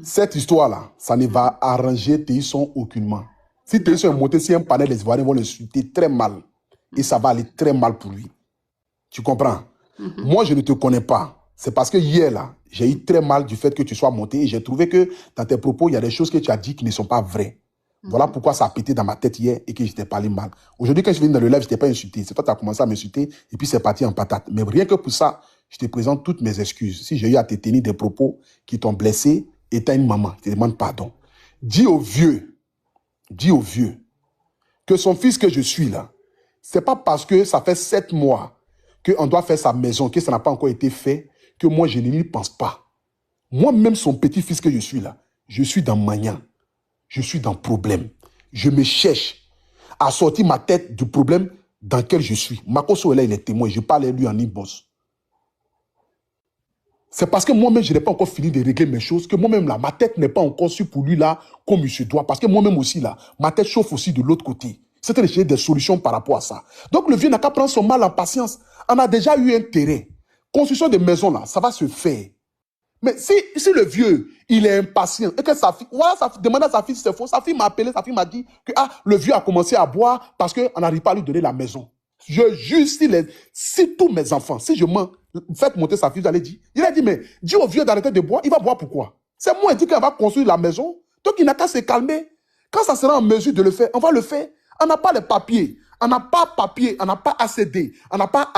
Cette histoire-là, ça ne va arranger Téisson aucunement. Si Téisson est monté sur un panel, les Ivoiriens vont l'insulter très mal. Et ça va aller très mal pour lui. Tu comprends? Moi, je ne te connais pas. C'est parce que hier, là, j'ai eu très mal du fait que tu sois monté et j'ai trouvé que dans tes propos, il y a des choses que tu as dit qui ne sont pas vraies. Voilà pourquoi ça a pété dans ma tête hier et que je t'ai parlé mal. Aujourd'hui, quand je viens dans le live, je ne t'ai pas insulté. C'est toi qui as commencé à m'insulter et puis c'est parti en patate. Mais rien que pour ça, je te présente toutes mes excuses. Si j'ai eu à te tenir des propos qui t'ont blessé, étant une maman, je te demande pardon. Dis au vieux que son fils que je suis là, c'est pas parce que ça fait 7 mois qu'on doit faire sa maison, que ça n'a pas encore été fait, que moi je n'y pense pas. Moi-même, son petit-fils que je suis là, je suis dans Magnan. Je suis dans problème. Je me cherche à sortir ma tête du problème dans lequel je suis. Makoso est là, il est témoin. Je parle à lui en inbox. C'est parce que moi-même, je n'ai pas encore fini de régler mes choses, que moi-même, là, ma tête n'est pas encore sûre pour lui, là, comme il se doit. Parce que moi-même aussi, là, ma tête chauffe aussi de l'autre côté. C'est de chercher des solutions par rapport à ça. Donc, le vieux n'a qu'à prendre son mal en patience. On a déjà eu un terrain. Construction de maisons, là, ça va se faire. Mais si le vieux, il est impatient, et que sa fille, voilà, ça demande à sa fille si c'est faux, sa fille m'a appelé, sa fille m'a dit que, le vieux a commencé à boire parce qu'on n'arrive pas à lui donner la maison. Je jure, si tous mes enfants, si je mens, faites monter sa fille, vous allez dire. Il a dit, mais dis au vieux d'arrêter de boire, il va boire pourquoi? C'est moi, il dit qu'il va construire la maison. Donc il n'a qu'à se calmer. Quand ça sera en mesure de le faire, on va le faire. On n'a pas les papiers. On n'a pas papier, on n'a pas ACD, on n'a pas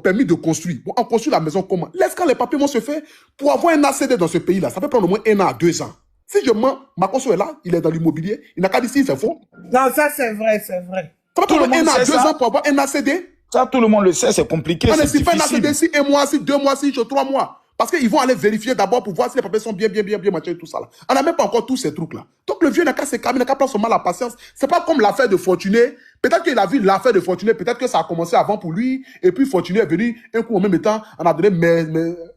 permis de construire. Bon, on construit la maison comment? Laisse quand les papiers vont se faire pour avoir un ACD dans ce pays-là. Ça peut prendre au moins 1 an à 2 ans. Si je mens, Makoso est là, il est dans l'immobilier, il n'a qu'à dire si c'est faux. Non, ça c'est vrai, c'est vrai. Ça va prendre 1 an à 2 ans pour avoir un ACD. Ça, tout le monde le sait, c'est compliqué. On ne signe pas un ACD si 1 mois, si 2 mois, si 3 mois. Parce qu'ils vont aller vérifier d'abord pour voir si les papiers sont bien matchés et tout ça là. On n'a même pas encore tous ces trucs-là. Donc le vieux n'a qu'à se calmer, n'a qu'à prendre son mal à patience. C'est pas comme l'affaire de Fortuné. Peut-être qu'il a vu l'affaire de Fortuné, peut-être que ça a commencé avant pour lui, et puis Fortuné est venu, un coup en même temps, on a donné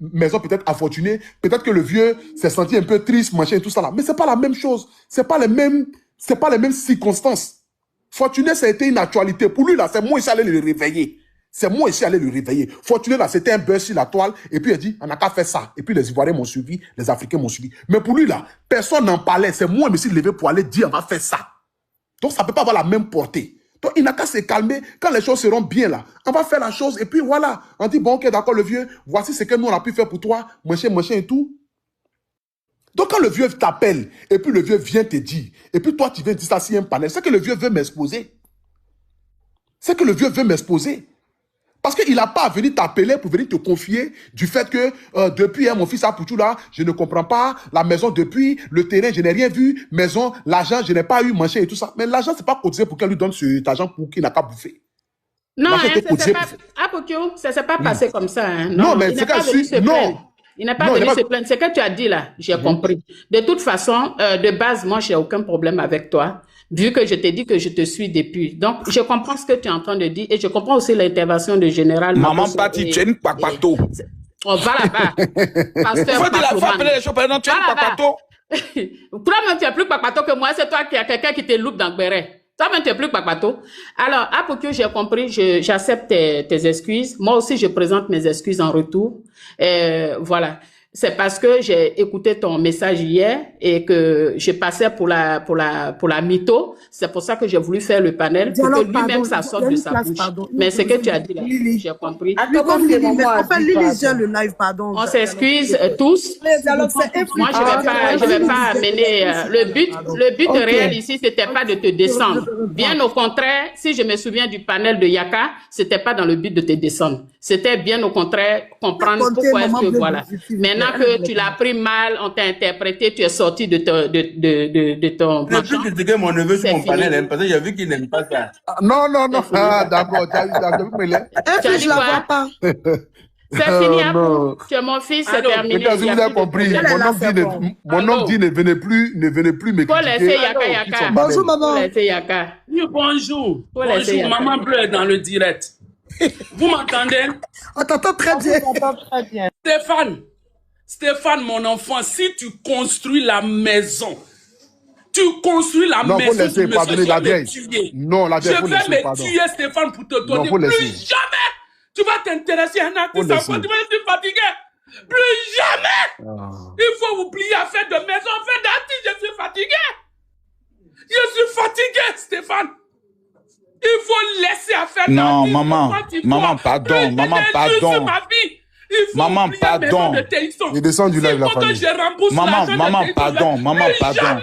maison peut-être à Fortuné. Peut-être que le vieux s'est senti un peu triste, machin et tout ça là. Mais c'est pas la même chose. C'est pas les mêmes circonstances. Fortuné, ça a été une actualité. Pour lui là, c'est moi qui allais le réveiller. C'est moi ici allé le réveiller. Fortuné, là, c'était un buzz sur la toile. Et puis, il dit, on n'a qu'à faire ça. Et puis, les Ivoiriens m'ont suivi, les Africains m'ont suivi. Mais pour lui, là, personne n'en parlait. C'est moi qui me suis levé pour aller dire, on va faire ça. Donc, ça ne peut pas avoir la même portée. Donc, il n'a qu'à se calmer. Quand les choses seront bien, là, on va faire la chose. Et puis, voilà. On dit, bon, ok, d'accord, le vieux, voici ce que nous, on a pu faire pour toi. Machin et tout. Donc, quand le vieux t'appelle, et puis le vieux vient te dire, et puis toi, tu viens dire ça sur un panel, c'est que le vieux veut m'exposer. C'est que le vieux veut m'exposer. Parce qu'il n'a pas venu t'appeler pour venir te confier du fait que depuis mon fils Apoutou là, je ne comprends pas, la maison depuis, le terrain, je n'ai rien vu, maison, l'argent, je n'ai pas eu, manger et tout ça. Mais l'argent, c'est pas cotisé pour qu'elle lui donne cet argent pour qu'il n'a qu'à bouffer. Non, ça ne s'est pas passé comme ça. Hein. Non, mais c'est qu'elle suit. Non. Il n'a pas venu se plaindre. C'est que tu as dit là, j'ai compris. De toute façon, de base, moi, je n'ai aucun problème avec toi. Vu que je t'ai dit que je te suis depuis. Donc, je comprends ce que tu es en train de dire et je comprends aussi l'intervention du général. Maman Pati, tu es une papato. On va là-bas. Pasteur Papato. Faut appeler les choses, par exemple, tu es une papato. Toi-même, tu es plus papato que moi. C'est toi qui as quelqu'un qui te loupe dans le béret. Toi-même, tu es plus papato. Alors, à Pokyo, j'ai compris, j'accepte tes excuses. Moi aussi, je présente mes excuses en retour. Voilà. C'est parce que j'ai écouté ton message hier et que je passais pour la mytho. C'est pour ça que j'ai voulu faire le panel pour que lui-même ça sorte de sa bouche. Mais ce que tu as dit là, j'ai compris. On s'excuse tous. Moi, je vais pas amener le but réel ici, c'était pas de te descendre. Bien au contraire, si je me souviens du panel de Yaka, c'était pas dans le but de te descendre. C'était bien au contraire comprendre pourquoi est-ce que voilà. Maintenant que tu l'as pris mal, on t'a interprété, tu es sorti de ton machin. Je peux critiquer mon neveu sur mon panel, parce que j'ai vu qu'il n'aime pas ça. Non. D'accord. Tu as dit quoi? C'est fini, tu es mon fils, c'est terminé. Mais vous avez compris, mon homme dit ne venez plus me critiquer. Faut laisser Yaka. Bonjour, maman. Faut laisser Yaka. Bonjour. Bonjour, Maman Bleue est dans le direct. Vous m'entendez? On t'entend très bien. Stéphane, mon enfant, si tu construis la maison, tu construis la maison, vous laissez, pardonnez l'adresse. Non, l'adresse, je vais me tuer, Stéphane, pour te donner. Plus jamais tu vas t'intéresser à un artiste enfant, tu vas être fatigué. Plus jamais. Il faut oublier à faire de maison, à faire d'artiste. Je suis fatigué. Je suis fatigué, Stéphane. Il faut laisser à faire non, maman, maman, pardon, maman, pardon. Maman, pardon. Il descend du live, la famille. Maman, pardon, maman, pardon.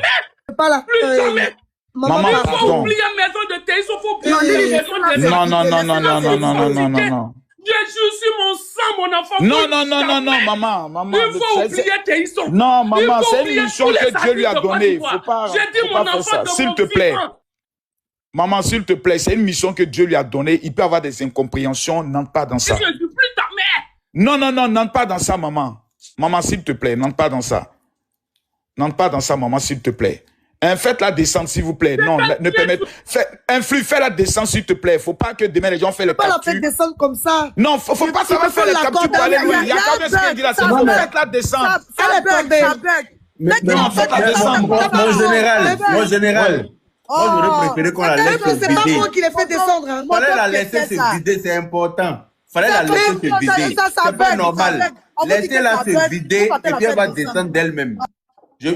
Plus jamais. Maman, il faut pardon. oublier maison de thé, il faut oublier maison de thé. Non. Je suis mon sang, mon enfant. Non, maman. Il faut oublier tes sons. Non, maman, c'est une mission que Dieu lui a donnée. Il ne faut pas faire ça. S'il te plaît. Maman, s'il te plaît, c'est une mission que Dieu lui a donnée. Il peut avoir des incompréhensions. N'entre pas dans ça. Je ne suis plus ta mère. Non, n'entre pas dans ça, maman. Maman, s'il te plaît, n'entre pas dans ça. N'entre pas dans ça, maman, s'il te plaît. Faites la descente, s'il vous plaît. Non, ne permettez. Fais la descente, s'il te plaît. Faut pas que demain les gens fassent les captures. Pas la faire descendre comme ça. Non, faut pas savoir faire les captures pour aller loin. Il y a quand même ce qu'il dit là. Faites la descente. Non, faites la descente. Mon général. Moi, j'aurais préféré qu'on la laisse se vider. C'est pas moi qui l'ai fait descendre. Fallait la laisser se vider, c'est important. Fallait la laisser se vider. C'est pas normal. Laissez-la se vider et puis elle va descendre d'elle-même.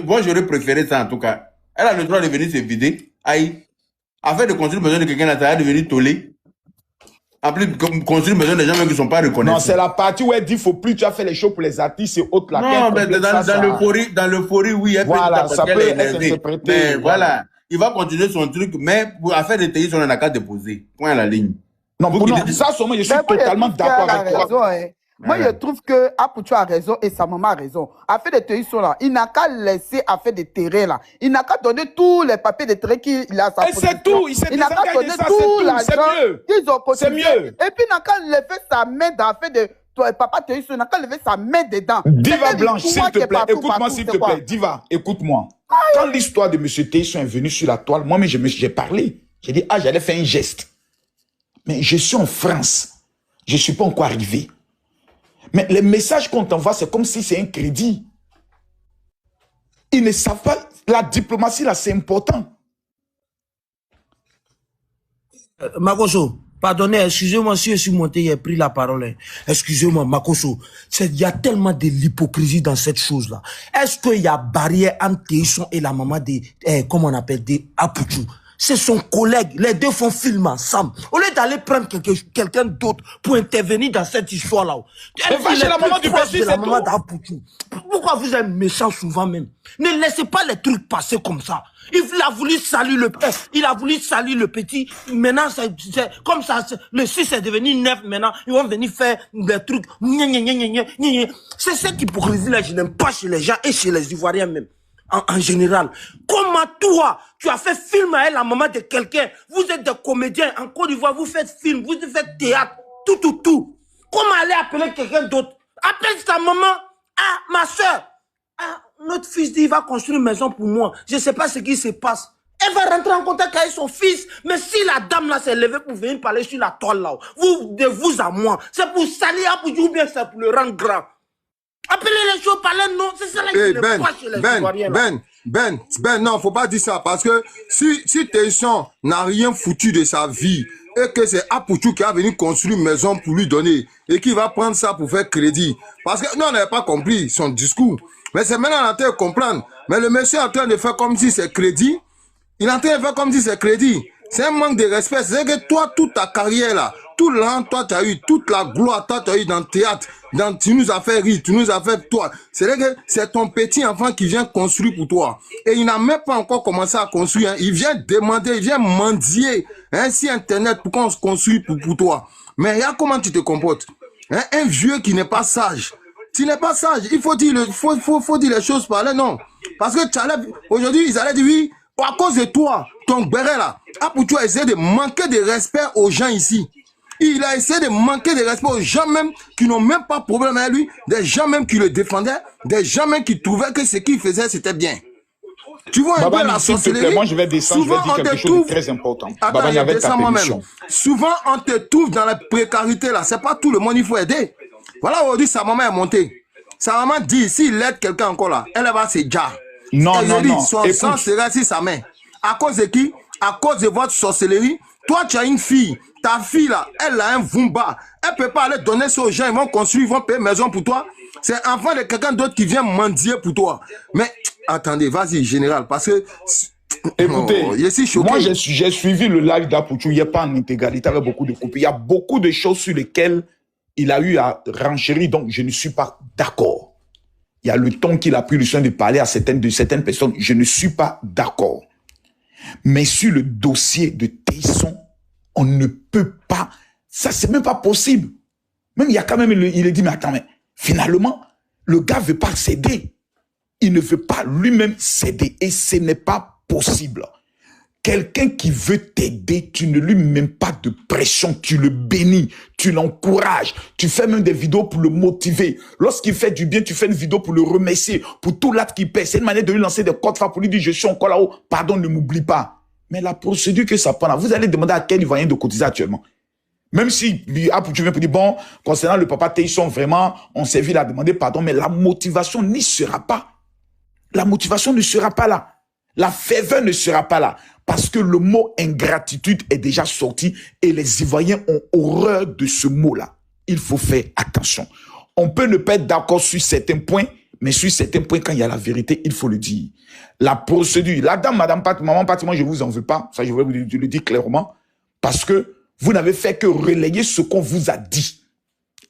Moi, j'aurais préféré ça en tout cas. Elle a le droit de venir se vider. Aïe. Afin de construire besoin de quelqu'un là, ça va devenir tollé. En plus, construire besoin des gens qui ne sont pas reconnus. Non, c'est la partie où elle dit qu'il ne faut plus faire les shows pour les artistes et autres là. Non, mais dans l'euphorie, oui. Voilà, ça peut être interprété. Mais voilà. Il va continuer son truc, mais pour affaire de TI, on n'a qu'à déposer. Point à la ligne. Non, ça, je suis totalement d'accord avec toi. Moi, je trouve que Apoutou a raison et sa maman a raison. Affaire de terrain sont là. Il n'a qu'à laisser affaire de terrain là. Il n'a qu'à donner tous les papiers de terrain qu'il a à sa position. C'est tout. Il n'a qu'à donner tout l'argent qu'ils ont cotisé. C'est mieux. Et puis, il n'a qu'à lever sa main dans l'affaire de papa terrain. Il n'a qu'à lever sa main dedans. Diva Blanche, s'il te plaît. Écoute-moi, s'il te plaît. Diva, écoute-moi. Quand l'histoire de M. Théisson est venue sur la toile, moi-même, j'ai parlé. J'ai dit, j'allais faire un geste. Mais je suis en France. Je ne suis pas encore arrivé. Mais les messages qu'on t'envoie, c'est comme si c'est un crédit. Ils ne savent pas. La diplomatie, là, c'est important. Makoso, pardonnez, excusez-moi si je suis monté, j'ai pris la parole. Excusez-moi, Makoso. Il y a tellement de l'hypocrisie dans cette chose-là. Est-ce qu'il y a barrière entre Théisson et la maman de, comment on appelle, des Apoutou? C'est son collègue. Les deux font film ensemble. Au lieu d'aller prendre quelqu'un d'autre pour intervenir dans cette histoire-là. La maman du petit, la maman d'Apoutou. Pourquoi vous êtes méchant souvent même? Ne laissez pas les trucs passer comme ça. Il a voulu saluer le petit. Maintenant, c'est comme ça. Le 6 est devenu 9 maintenant. Ils vont venir faire des trucs. C'est cette hypocrisie-là, je n'aime pas chez les gens et chez les Ivoiriens même. En général. Comment toi, tu as fait film à elle, la maman de quelqu'un. Vous êtes des comédiens. En Côte d'Ivoire, vous faites film, vous faites théâtre. Tout. Comment aller appeler quelqu'un d'autre? Appelle ta maman. Ah, ma soeur. Ah, notre fils dit, il va construire une maison pour moi. Je ne sais pas ce qui se passe. Elle va rentrer en contact avec son fils. Mais si la dame là s'est levée pour venir parler sur la toile là, de vous à moi, c'est pour salir Apoutou ou bien c'est pour le rendre grand. Appelez les choses par les noms, c'est ça là qui ne pas chez les Ivoiriens. Non, faut pas dire ça, parce que si Théisson n'a rien foutu de sa vie, et que c'est Apoutou qui a venu construire une maison pour lui donner, et qui va prendre ça pour faire crédit, parce que nous on n'avait pas compris son discours, mais c'est maintenant on est en train de comprendre, mais le monsieur est en train de faire comme si c'est crédit, il est en train de faire comme si c'est crédit, c'est un manque de respect, c'est que toi, toute ta carrière là, tout l'an, toi tu as eu, toute la gloire, toi tu as eu dans le théâtre, tu nous as fait rire, tu nous as fait toi. C'est vrai que c'est ton petit enfant qui vient construire pour toi. Et il n'a même pas encore commencé à construire. Hein. Il vient demander, il vient mendier si Internet pour qu'on se construise pour toi. Mais regarde comment tu te comportes. Hein? Un vieux qui n'est pas sage. Tu n'es pas sage. Il faut dire, faut dire les choses par là, non. Parce que aujourd'hui, ils allaient dire oui, à cause de toi, ton béret là, Apoutou a essayé de manquer de respect aux gens ici. Il a essayé de manquer de respect aux gens même qui n'ont même pas de problème avec lui, des gens même qui le défendaient, des gens même qui trouvaient que ce qu'il faisait c'était bien. Tu vois un peu Babani, la s'il te plaît, sorcellerie. moi je vais descendre, je vais dire quelque chose de très important. Attends, Babani, avec ta permission. Souvent, on te trouve dans la précarité là. C'est pas tout le monde il faut aider. Voilà, aujourd'hui, sa maman est montée. Sa maman dit, s'il aide quelqu'un encore là, elle va se dire. Non, non, non. Son sang sera sur sa main. À cause de qui? À cause de votre sorcellerie. Toi, tu as une fille. Ta fille là, elle a un vumba. Elle peut pas aller donner ça aux gens. Ils vont construire, ils vont payer maison pour toi. C'est enfant de quelqu'un d'autre qui vient mendier pour toi. Mais attendez, vas-y, général, parce que... Écoutez, moi j'ai suivi le live d'Apouchou, il n'y a pas en intégralité avec beaucoup de coupes. Il y a beaucoup de choses sur lesquelles il a eu à renchérir, donc je ne suis pas d'accord. Il y a le ton qu'il a pris le soin de parler à certaines personnes, je ne suis pas d'accord. Mais sur le dossier de Tesson, on ne peut pas, ça c'est même pas possible. Même il y a quand même, il a dit, mais attends, mais finalement, le gars veut pas céder. Il ne veut pas lui-même céder et ce n'est pas possible. Quelqu'un qui veut t'aider, tu ne lui mets même pas de pression, tu le bénis, tu l'encourages, tu fais même des vidéos pour le motiver. Lorsqu'il fait du bien, tu fais une vidéo pour le remercier, pour tout l'acte qu'il paie. C'est une manière de lui lancer des codes pour lui dire je suis encore là-haut, pardon, ne m'oublie pas. Mais la procédure que ça prend là, vous allez demander à quel Ivoirien de cotiser actuellement. Même si tu viens pour dire, bon, concernant le papa Tesson, vraiment, on s'est vu à demander pardon, mais la motivation n'y sera pas. La motivation ne sera pas là. La ferveur ne sera pas là. Parce que le mot ingratitude est déjà sorti et les Ivoiriens ont horreur de ce mot-là. Il faut faire attention. On peut ne pas être d'accord sur certains points, mais sur certains points, quand il y a la vérité, il faut le dire. La procédure, la dame, madame Pat, maman Pat, moi je vous en veux pas. Ça, je vais vous le dire clairement. Parce que vous n'avez fait que relayer ce qu'on vous a dit.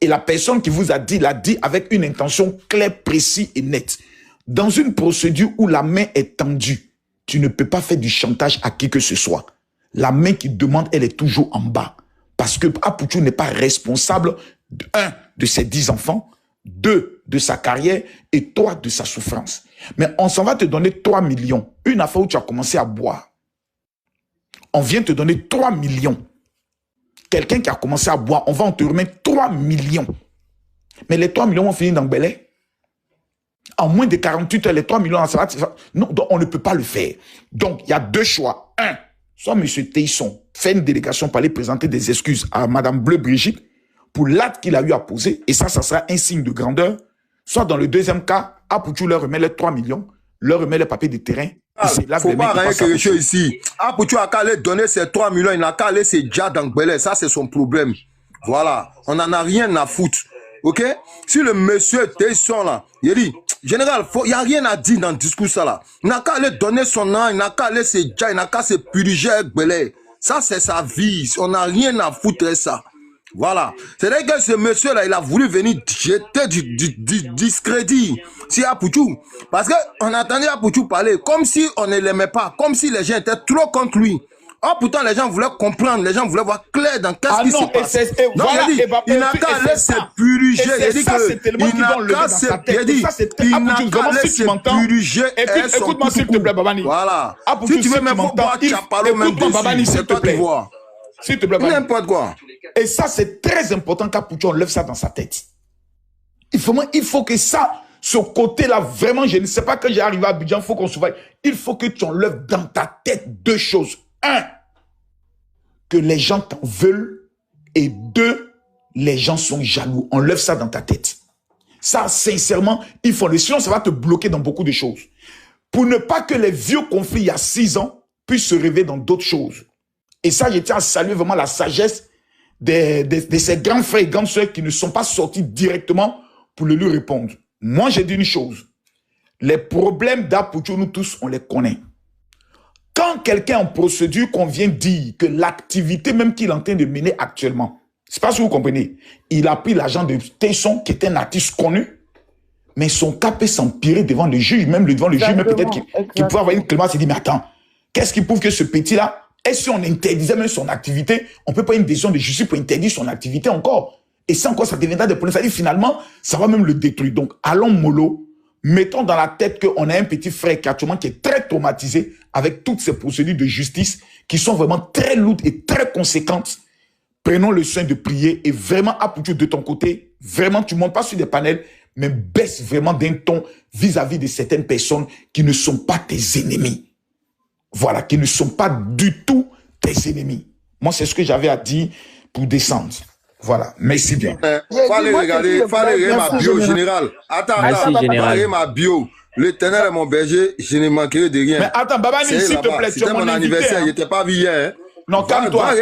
Et la personne qui vous a dit, l'a dit avec une intention claire, précise et nette. Dans une procédure où la main est tendue, tu ne peux pas faire du chantage à qui que ce soit. La main qui demande, elle est toujours en bas. Parce que Apouchou n'est pas responsable, de ses 10 enfants, 2, de sa carrière et 3, de sa souffrance. Mais on s'en va te donner 3 millions. Une affaire où tu as commencé à boire. On vient te donner 3 millions. Quelqu'un qui a commencé à boire, on va te remettre 3 millions. Mais les 3 millions vont finir dans Belay. En moins de 48 heures, les 3 millions, non, donc on ne peut pas le faire. Donc, il y a 2 choix. 1, soit M. Tesson fait une délégation pour aller présenter des excuses à Mme Bleu Brigitte pour l'acte qu'il a eu à poser, et ça sera un signe de grandeur. Soit dans le deuxième cas, Apouchou leur remet les 3 millions, leur remet les papiers de terrain. Il ne faut pas rien quelque chose ici. Apouchou a qu'à aller donner ses 3 millions, il n'a qu'à aller se dire dans Belay. Ça, c'est son problème. Voilà. On n'en a rien à foutre. Ok? Si le monsieur Tesson là, il dit, général, il n'y a rien à dire dans le discours ça là. Il n'a qu'à aller donner son nom, il n'a qu'à aller se dire, il n'a qu'à se puriger avec Belay. Ça, c'est sa vie. On n'a rien à foutre de ça. Voilà. C'est-à-dire que ce monsieur-là, il a voulu venir jeter du discrédit sur Apouchou. Parce qu'on attendait Apouchou parler comme si on ne l'aimait pas, comme si les gens étaient trop contre lui. Oh, pourtant, les gens voulaient comprendre, les gens voulaient voir clair dans qu'est-ce qui se passe. Donc, voilà, il n'a qu'à aller se puriger. Il dit qu'il n'a qu'à se puriger. Écoute-moi, s'il te plaît, Babani. Voilà. Si tu veux même voir, tu as parlé même dessus. C'est toi qui vois. S'il te plaît, Babani. N'importe quoi. Et ça, c'est très important qu'Apouchou enlève ça dans sa tête. Il faut que ça, ce côté-là, vraiment, je ne sais pas quand j'ai arrivé à Abidjan, il faut qu'on se voie. Il faut que tu enlèves dans ta tête 2 choses. 1, que les gens t'en veulent, et 2, les gens sont jaloux. Enlève ça dans ta tête. Ça, sincèrement, il faut le sinon, ça va te bloquer dans beaucoup de choses. Pour ne pas que les vieux conflits il y a 6 ans puissent se réveiller dans d'autres choses. Et ça, je tiens à saluer vraiment la sagesse de ces grands frères et grandes sœurs qui ne sont pas sortis directement pour le lui répondre. Moi, j'ai dit une chose. Les problèmes d'Apouchou, nous tous, on les connaît. Quand quelqu'un en procédure qu'on vient dire que l'activité même qu'il est en train de mener actuellement, c'est pas si vous comprenez, il a pris l'argent de Tesson, qui est un artiste connu, mais son cas peut s'empirer devant le juge, même devant le juge, mais peut-être qu'il pourrait avoir une clémence et dire, mais attends, qu'est-ce qui prouve que ce petit-là, et si on interdisait même son activité, on peut pas une décision de justice pour interdire son activité encore. Et ça encore, ça deviendra des problèmes. C'est-à-dire, finalement, ça va même le détruire. Donc, allons mollo. Mettons dans la tête qu'on a un petit frère qui actuellement qui est très traumatisé avec toutes ces procédures de justice qui sont vraiment très lourdes et très conséquentes. Prenons le soin de prier et vraiment, Apouchou, de ton côté, vraiment, tu ne montes pas sur des panels, mais baisse vraiment d'un ton vis-à-vis de certaines personnes qui ne sont pas tes ennemis. Voilà, qui ne sont pas du tout tes ennemis. Moi, c'est ce que j'avais à dire pour descendre. Voilà, merci bien. Fallait regarder ma bio générale. Attends, fallait ma bio. L'Éternel est mon berger, je ne manquerai de rien. Mais attends, Babani, s'il te plaît, c'était mon anniversaire, il n'était pas vu hier. Non, calme-toi.